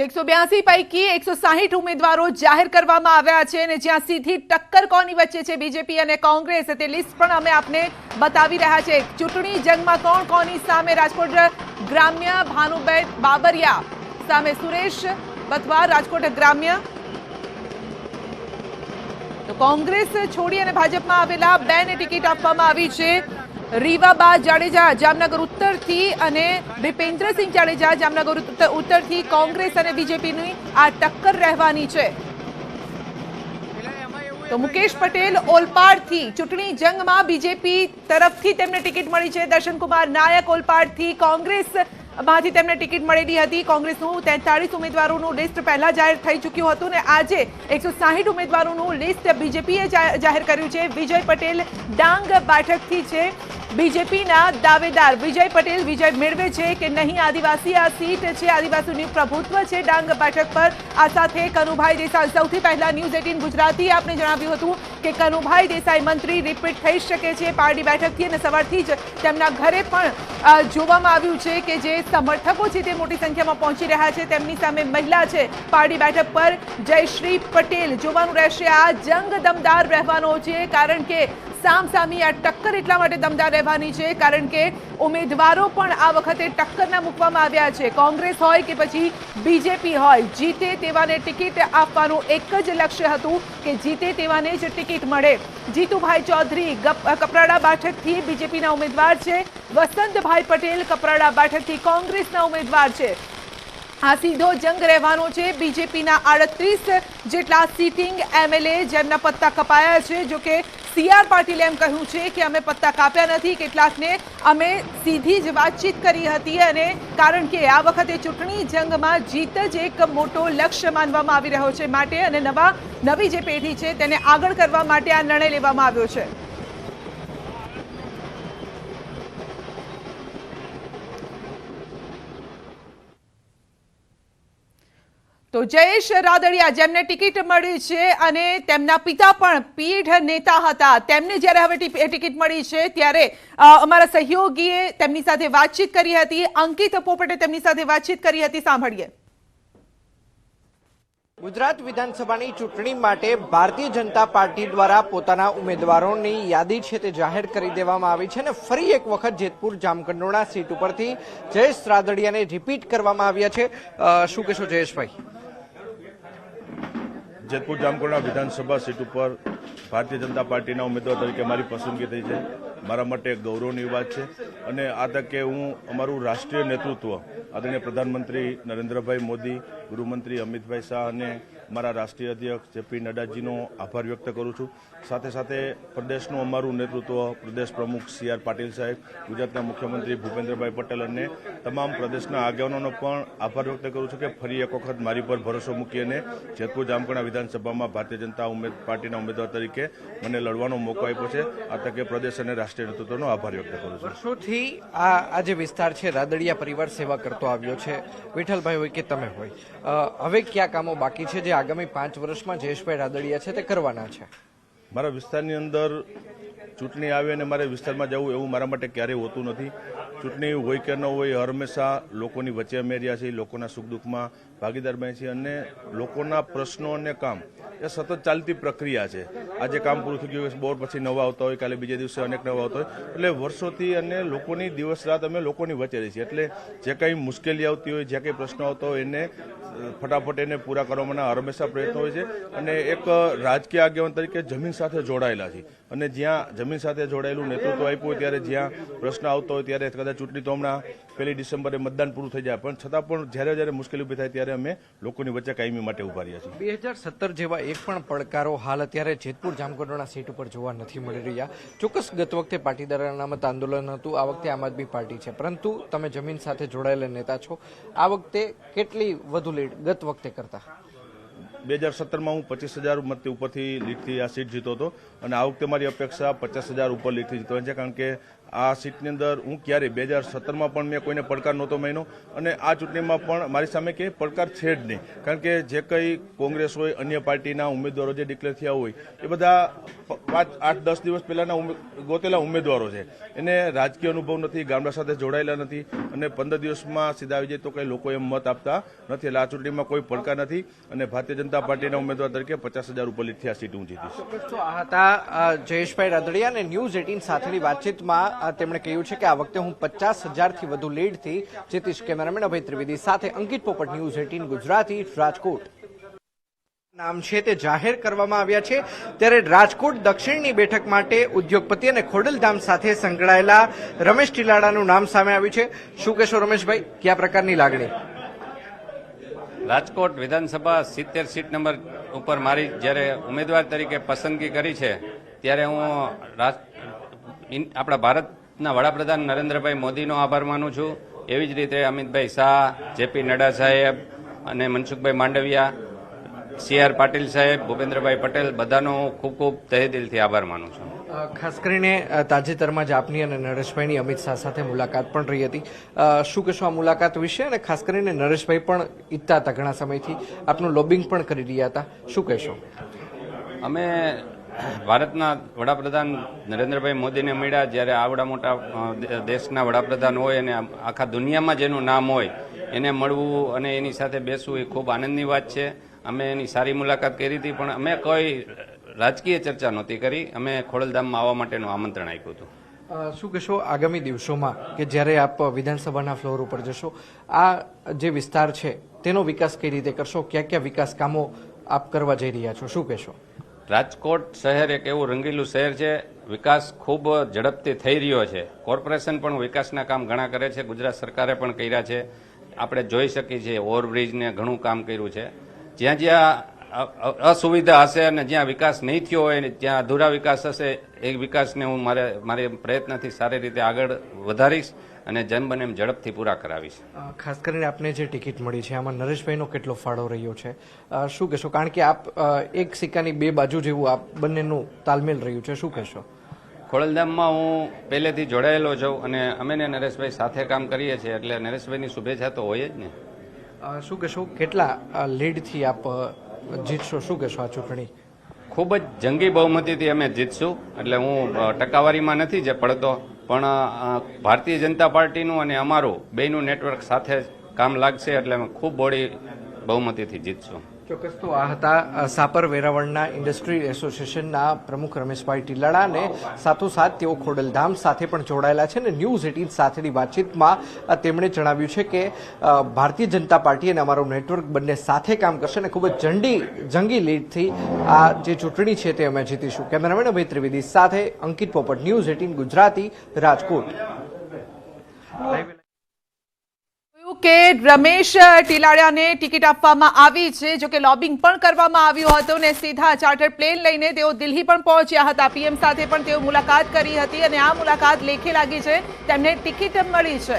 182 પૈકી 160 ઉમેદવારો જાહેર કરવામાં આવ્યા છે અને જ્યાં સીધી ટક્કર કોની વચ્ચે છે બીજેપી અને કોંગ્રેસ તે લિસ્ટ પણ અમે આપને બતાવી રહ્યા છે। ચૂંટણી જંગમાં કોણ કોની સામે રાજકોટ ગ્રામ્ય ભાનુબેન બાબરિયા સામે સુરેશ બથવાર રાજકોટ ગ્રામ્ય તો કોંગ્રેસ છોડી અને ભાજપમાં આવેલા બેને ટિકિટ આપવામાં આવી છે। રીવાબા જાડેજા જામનગર ઉત્તરથી અને ભૂપેન્દ્રસિંહ જાડેજા જામનગર ઉત્તરથી કોંગ્રેસ અને બીજેપીની આ ટક્કર રહેવાની છે। તો મુકેશ પટેલ ઓલપાડથી ચૂંટણી જંગમાં બીજેપી તરફથી તેમને ટિકિટ મળી છે। દર્શનકુમાર નાયક ઓલપાડથી કોંગ્રેસ માંથી તેમને ટિકિટ મળેલી હતી। કોંગ્રેસનું 43 ઉમેદવારોનું લિસ્ટ પહેલા જાહેર થઈ ચૂક્યું હતું અને આજે 160 ઉમેદવારોનું લિસ્ટ બીજેપીએ જાહેર કર્યું છે। વિજય પટેલ ડાંગ બેઠકથી છે। બીજેપીના દાવેદાર વિજય પટેલ વિજય મેળવે છે કે નહીં। આદિવાસી આ સીટ છે, આદિવાસીનું પ્રભુત્વ છે ડાંગ બેઠક પર। આ સાથે કનુભાઈ દેસાઈ સૌથી પહેલા ન્યૂઝ 18 ગુજરાતી આપને જણાવ્યું હતું કે કનુભાઈ દેસાઈ મંત્રી રિપીટ થઈ શકે છે પારડી બેઠકથી અને સવારથી જ તેમના ઘરે પણ જોવામાં આવ્યું છે કે જે સમર્થકો છે તે મોટી સંખ્યામાં પહોંચી રહ્યા છે। તેમની સામે મહિલા છે પારડી બેઠક પર જયશ્રી પટેલ। જોવાનું રહેશે આ જંગ દમદાર રહેવાનો છે કારણ કે સામસામી આ ટક્કર એટલા માટે દમદાર રહેવાની છે કારણ કે ઉમેદવારો પણ આ વખતે ટક્કરના મૂકવામાં આવ્યા છે। કોંગ્રેસ હોય કે પછી બીજેપી હોય, જીતે તેવાને ટિકિટ આપવાનું એક જ લક્ષ્ય હતું કે જીતે તેવાને જ ટિકિટ મળે। જીતુભાઈ ચૌધરી કપરાડા બેઠકથી બીજેપીના ઉમેદવાર છે। વસંતભાઈ પટેલ કપરાડા બેઠકથી કોંગ્રેસના ઉમેદવાર છે। આ સીધો જંગ રહેવાનો છે। બીજેપીના 38 જેટલા સિટિંગ એમએલએ જેમના પત્તા કપાયા છે। જો કે સીઆર પાટીલે એમ કહ્યું છે કે અમે પત્તા કાપ્યા નથી, કેટલાકને અમે સીધી જ વાતચીત કરી હતી અને કારણ કે આ વખતે ચૂંટણી જંગમાં જીત જ એક મોટો લક્ષ્ય માનવામાં આવી રહ્યો છે માટે અને નવી જે પેઢી છે તેને આગળ કરવા માટે આ નિર્ણય લેવામાં આવ્યો છે। તો જયેશ રાદડિયા જેમને ટિકિટ મળી છે અને તેમના પિતા પણ પીઢ નેતા હતા, તેમને જ્યારે હવે ટિકિટ મળી છે ત્યારે અમારા સહયોગીએ તેમની સાથે વાતચીત કરી હતી। અંકિત પોપટે તેમની સાથે વાતચીત કરી હતી, સાંભળીએ। ગુજરાત વિધાનસભાની ચૂંટણી માટે ભારતીય જનતા પાર્ટી દ્વારા પોતાના ઉમેદવારોની યાદી છે તે જાહેર કરી દેવામાં આવી છે અને ફરી એક વખત જેતપુર જામકંડોરણા સીટ ઉપરથી જયેશ રાદડિયાને રિપીટ કરવામાં આવ્યા છે। શું કહેશો જયેશભાઈ? જેતપુર જામકંડોરણા વિધાનસભા સીટ ઉપર ભારતીય જનતા પાર્ટીના ઉમેદવાર તરીકે મારી પસંદગી થઈ છે। મારા માટે એક ગૌરવની વાત છે અને આ તકે હું અમારું રાષ્ટ્રીય નેતૃત્વ આદરણીય પ્રધાનમંત્રી નરેન્દ્રભાઈ મોદી, ગૃહમંત્રી અમિતભાઈ શાહ અને મારા રાષ્ટ્રીય અધ્યક્ષ જેપી નડ્ડાજીનો આભાર વ્યક્ત કરું છું। સાથે સાથે પ્રદેશનું અમારું નેતૃત્વ પ્રદેશ પ્રમુખ સીઆર પાટીલ સાહેબ, ગુજરાતના મુખ્યમંત્રી ભૂપેન્દ્રભાઈ પટેલ અને તમામ પ્રદેશના આગેવાનોનો પણ આભાર વ્યક્ત કરું છું કે ફરી એક વખત મારી પર ભરોસો મૂકી અને જેતપુર જામકંડોરણા વિધાનસભામાં ભારતીય જનતા પાર્ટીના ઉમેદવાર તરીકે મને લડવાનો મોકો આપ્યો છે। આ તકે પ્રદેશ અને રાષ્ટ્રીય નેતૃત્વનો આભાર વ્યક્ત કરું છું। વર્ષોથી આ જે વિસ્તાર છે રાદડિયા પરિવાર સેવા કરતો આવ્યો છે, વિઠ્ઠલભાઈ હોય કે તમે હોય, હવે કયા કામો બાકી છે જે આગામી 5 વર્ષમાં જયેશભાઈ રાદડિયા છે તે કરવાના છે? મારા વિસ્તારની અંદર ચૂંટણી આવે અને મારે વિસ્તારમાં જવું એવું મારા માટે ક્યારેય હોતું નથી। ચૂંટણી હોય કે ન હોય, હંમેશા લોકોની વચ્ચે અમે રહ્યા છીએ, લોકોના સુખ દુઃખમાં ભાગીદાર બની છીએ અને લોકોના પ્રશ્નો અને કામ એ સતત ચાલતી પ્રક્રિયા છે। આજે કામ પૂરું થઈ ગયું, બોર પછી નવા આવતા હોય, કાલે બીજા દિવસે અનેક નવા આવતા હોય, એટલે વર્ષોથી અને લોકોની દિવસ રાત અમે લોકોની વચ્ચે રહી છીએ। એટલે જે કંઈ મુશ્કેલી આવતી હોય, જે કંઈ પ્રશ્નો આવતો હોય એને ફટાફટ એને પૂરા કરવાના હંમેશા પ્રયત્નો હોય છે અને એક રાજકીય આગેવાન તરીકે જમીન સાથે જોડાયેલા છે અને જ્યાં જમીન સાથે જોડાયેલું નેતૃત્વ આપ્યું હોય ત્યારે જ્યાં પ્રશ્ન આવતો હોય ત્યારે કદાચ ચૂંટણી તો હમણાં 1 ડિસેમ્બરે મતદાન પૂરું થઈ જાય પણ છતાં પણ જ્યારે મુશ્કેલી ઊભી થાય ત્યારે અમે લોકોની વચ્ચે કાયમી માટે ઉભા રહ્યા છીએ। 2017 જેવા એક પણ પડકારો હાલ અત્યારે જેતપુર જામકંડોરણા સીટ ઉપર જોવા નથી મળી રહ્યા। ચોક્કસ ગત વખતે પાટીદાર અનામત આંદોલન હતું, આ વખતે આમ આદમી પાર્ટી છે, પરંતુ તમે જમીન સાથે જોડાયેલા નેતા છો, આ વખતે કેટલી વધુ લીડ ગત વખતે કરતા? 2017માં હું 25,000 મતથી ઉપરથી લીડથી આ સીટ જીતો હતો અને આ વખતે મારી અપેક્ષા 50,000 ઉપર લીડથી જીતવાની છે કારણ કે આ સીટની અંદર હું ક્યારે 2017માં પણ મેં કોઈને પડકાર નહોતો માન્યો અને આ ચૂંટણીમાં પણ મારી સામે કે પડકાર છે જ નહીં. કારણ કે જે કંઈ કોંગ્રેસ હોય, અન્ય પાર્ટીના ઉમેદવારો જે ડિક્લેર થયા હોય એ બધા 5-8-10 દિવસ પહેલાના ગોતેલા ઉમેદવારો છે. એને રાજકીય અનુભવ નથી, ગામડા સાથે જોડાયેલા નથી અને 15 દિવસમાં સીધા આવી જાય તો કંઈ લોકો એમ મત આપતા નથી. એટલે આ ચૂંટણીમાં કોઈ પડકાર નથી અને ભારતીય જનતા પાર્ટીના ઉમેદવાર તરીકે 50,000 ઉપર લીધથી આ સીટ હું જીતીશ. તો આ હતા જયેશભાઈ રાદડિયા અને ન્યૂઝ 18 સાથેની વાતચીતમાં તેમણે કહ્યું છે કે આ વખતે હું 50,000થી વધુ લીડથી જીતીશ. કેમેરામેન અભય ત્રિવેદી સાથે અંકિત પોપટ, ન્યૂઝ 18 ગુજરાતી, રાજકોટ. નામ છે તે જાહેર કરવામાં આવ્યા છે ત્યારે રાજકોટ દક્ષિણની બેઠક માટે ઉદ્યોગપતિ અને ખોડલધામ સાથે સંકળાયેલા રમેશ ટીલાડાનું નામ સામે આવ્યું છે. શું કહેશો રમેશભાઈ, કયા પ્રકારની લાગણી? રાજકોટ વિધાનસભા 70 સીટ નંબર ઉપર મારી જ્યારે ઉમેદવાર તરીકે પસંદગી કરી છે ત્યારે હું આપણા ભારતના વડાપ્રધાન નરેન્દ્રભાઈ મોદીનો આભાર માનું છું. એવી જ રીતે અમિતભાઈ શાહ, જેપી નડ્ડા સાહેબ અને મનસુખભાઈ માંડવિયા, CR પાટીલ સાહેબ, ભૂપેન્દ્રભાઈ પટેલ બધાનો ખૂબ ખૂબ તહેદિલથી આભાર માનું છું. ખાસ કરીને તાજેતરમાં જ આપની અને નરેશભાઈની અમિત શાહ સાથે મુલાકાત પણ રહી હતી. શું કહેશો આ મુલાકાત વિશે? અને ખાસ કરીને નરેશભાઈ પણ ઈચ્છતા હતા ઘણા સમયથી, આપનું લોબિંગ પણ કરી રહ્યા હતા. શું કહેશો? અમે ભારતના વડાપ્રધાન નરેન્દ્રભાઈ મોદીને મળ્યા જ્યારે આવડા મોટા દેશના વડાપ્રધાન હોય અને આખા દુનિયામાં જેનું નામ હોય એને મળવું અને એની સાથે બેસવું એ ખૂબ આનંદની વાત છે. અમે એની સારી મુલાકાત કરી હતી પણ અમે કોઈ રાજકીય ચર્ચા નહોતી કરી. અમે ખોડલધામમાં આવવા માટેનું આમંત્રણ આપ્યું હતું. શું કહેશો આગામી દિવસોમાં કે જ્યારે આપ વિધાનસભાના ફ્લોર ઉપર જશો, આ જે વિસ્તાર છે તેનો વિકાસ કઈ રીતે કરશો? ક્યાં ક્યાં વિકાસ કામો આપ કરવા જઈ રહ્યા છો? શું કહેશો? રાજકોટ શહેર એક એવું રંગીલું શહેર છે. વિકાસ ખૂબ ઝડપથી થઈ રહ્યો છે. કોર્પોરેશન પણ વિકાસના કામ ઘણા કરે છે. ગુજરાત સરકારે પણ કર્યા છે. આપણે જોઈ શકીએ છીએ ઓવરબ્રિજને ઘણું કામ કર્યું છે. જ્યાં જ્યાં અસુવિધા હશે અને જ્યાં વિકાસ નહીં થયો હોય જ્યાં અધૂરા વિકાસ હશે એ વિકાસને હું મારે પ્રયત્નથી સારી રીતે આગળ વધારીશ અને જેમ બને એમ ઝડપથી પૂરા કરાવીશ. ખાસ કરીને આપને જે ટિકિટ મળી છે આમાં નરેશભાઈનો કેટલો ફાળો રહ્યો છે? શું કહેશો? કારણ કે આપ એક સિક્કાની બે બાજુ જેવું આપ બંનેનું તાલમેલ રહ્યું છે. શું કહેશો? ખોડલધામમાં હું પહેલેથી જોડાયેલો છું અને અમે ને નરેશભાઈ સાથે કામ કરીએ છીએ એટલે નરેશભાઈની શુભેચ્છા તો હોય જ ને. શું કહેશો કેટલા લીડથી આપ જીતશો? શું કહેશો આ ચૂંટણી? ખૂબ જ જંગી બહુમતીથી અમે જીતશું. એટલે હું ટકાવારીમાં નથી જે પડતો પણ ભારતીય જનતા પાર્ટીનું અને અમારું બેયનું નેટવર્ક સાથે કામ લાગશે એટલે અમે ખૂબ બોડી બહુમતીથી જીતશું. ચોક્કસ. તો આ હતા સાપર વેરાવળના ઇન્ડસ્ટ્રી એસોસિએશનના પ્રમુખ રમેશભાઈ ટીલાડા અને સાથોસાથ તેઓ ખોડલધામ સાથે પણ જોડાયેલા છે અને ન્યૂઝ 18 સાથેની વાતચીતમાં તેમણે જણાવ્યું છે કે ભારતીય જનતા પાર્ટી અને અમારું નેટવર્ક બંને સાથે કામ કરશે અને ખૂબ જ જંગી લીડથી આ જે ચૂંટણી છે તે અમે જીતીશું. કેમેરામેન અભય ત્રિવેદી સાથે અંકિત પોપટ, ન્યૂઝ 18 ગુજરાતી, રાજકોટ. કે રમેશ ટીલાડિયાને ટિકિટ આપવામાં આવી છે, જો કે લોબિંગ પણ કરવામાં આવ્યું હતું ને સીધા ચાર્ટર પ્લેન લઈને તેઓ દિલ્હી પણ પહોંચ્યા હતા. પીએમ સાથે પણ તેઓ મુલાકાત કરી હતી અને આ મુલાકાત લેખે લાગી છે. તેમને ટિકિટ મળી છે.